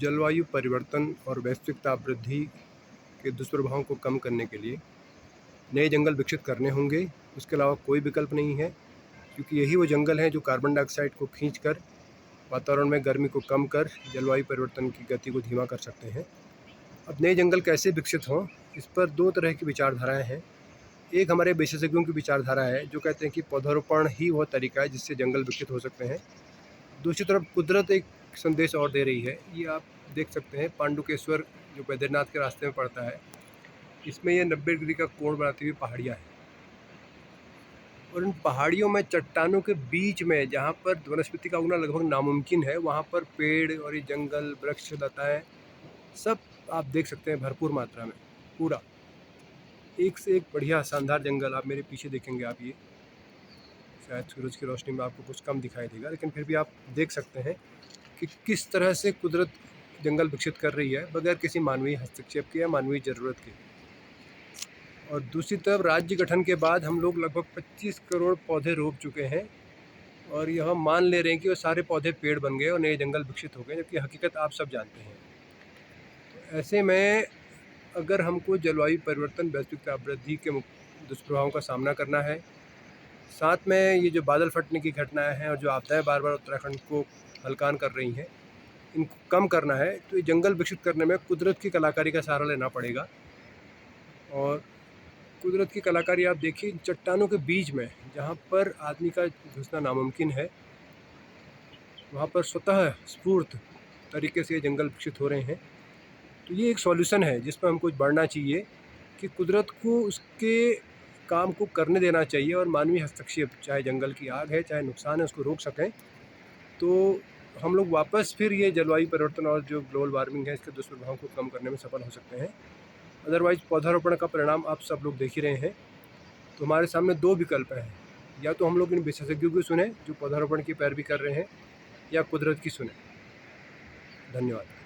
जलवायु परिवर्तन और वैश्विक ताप वृद्धि के दुष्प्रभावों को कम करने के लिए नए जंगल विकसित करने होंगे। उसके अलावा कोई विकल्प नहीं है, क्योंकि यही वो जंगल हैं जो कार्बन डाइऑक्साइड को खींचकर वातावरण में गर्मी को कम कर जलवायु परिवर्तन की गति को धीमा कर सकते हैं। अब नए जंगल कैसे विकसित हों, इस पर दो तरह की विचारधाराएं हैं। एक हमारे विशेषज्ञों की विचारधारा है जो कहते हैं कि पौधारोपण ही वह तरीका है जिससे जंगल विकसित हो सकते हैं। दूसरी तरफ कुदरत एक संदेश और दे रही है। ये आप देख सकते हैं, पांडुकेश्वर जो बद्रीनाथ के रास्ते में पड़ता है, इसमें ये 90 डिग्री का कोण बनाती हुई पहाड़ियाँ हैं, और इन पहाड़ियों में चट्टानों के बीच में जहाँ पर वनस्पति का उगना लगभग नामुमकिन है, वहाँ पर पेड़ और ये जंगल, वृक्ष, लताएँ सब आप देख सकते हैं भरपूर मात्रा में। पूरा एक से एक बढ़िया शानदार जंगल। आप मेरे पीछे देखेंगे, आप ये शायद सूरज की रोशनी में आपको कुछ कम दिखाई देगा, लेकिन फिर भी आप देख सकते हैं कि किस तरह से कुदरत जंगल विकसित कर रही है बगैर किसी मानवीय हस्तक्षेप के या मानवीय ज़रूरत के। और दूसरी तरफ राज्य गठन के बाद हम लोग लगभग 25 करोड़ पौधे रोप चुके हैं, और यह मान ले रहे हैं कि वो सारे पौधे पेड़ बन गए और नए जंगल विकसित हो गए, जबकि हकीकत आप सब जानते हैं। तो ऐसे में अगर हमको जलवायु परिवर्तन, वैश्विक ताप वृद्धि के दुष्प्रभावों का सामना करना है, साथ में ये जो बादल फटने की घटनाएं हैं और जो आपदाएं बार बार उत्तराखंड को हलकान कर रही हैं, इनको कम करना है, तो ये जंगल विकसित करने में कुदरत की कलाकारी का सहारा लेना पड़ेगा। और कुदरत की कलाकारी आप देखिए, चट्टानों के बीच में जहाँ पर आदमी का घुसना नामुमकिन है, वहाँ पर स्वतः स्फूर्त तरीके से ये जंगल विकसित हो रहे हैं। तो ये एक सॉल्यूशन है जिस पर हमको बढ़ना चाहिए कि कुदरत को उसके काम को करने देना चाहिए, और मानवीय हस्तक्षेप, चाहे जंगल की आग है, चाहे नुकसान है, उसको रोक सकें, तो हम लोग वापस फिर ये जलवायु परिवर्तन और जो ग्लोबल वार्मिंग है इसके दुष्प्रभाव को कम करने में सफल हो सकते हैं। अदरवाइज़ पौधारोपण का परिणाम आप सब लोग देख ही रहे हैं। तो हमारे सामने दो विकल्प हैं, या तो हम लोग इन विशेषज्ञों की सुने जो पौधारोपण की पैरवी कर रहे हैं, या कुदरत की सुने। धन्यवाद।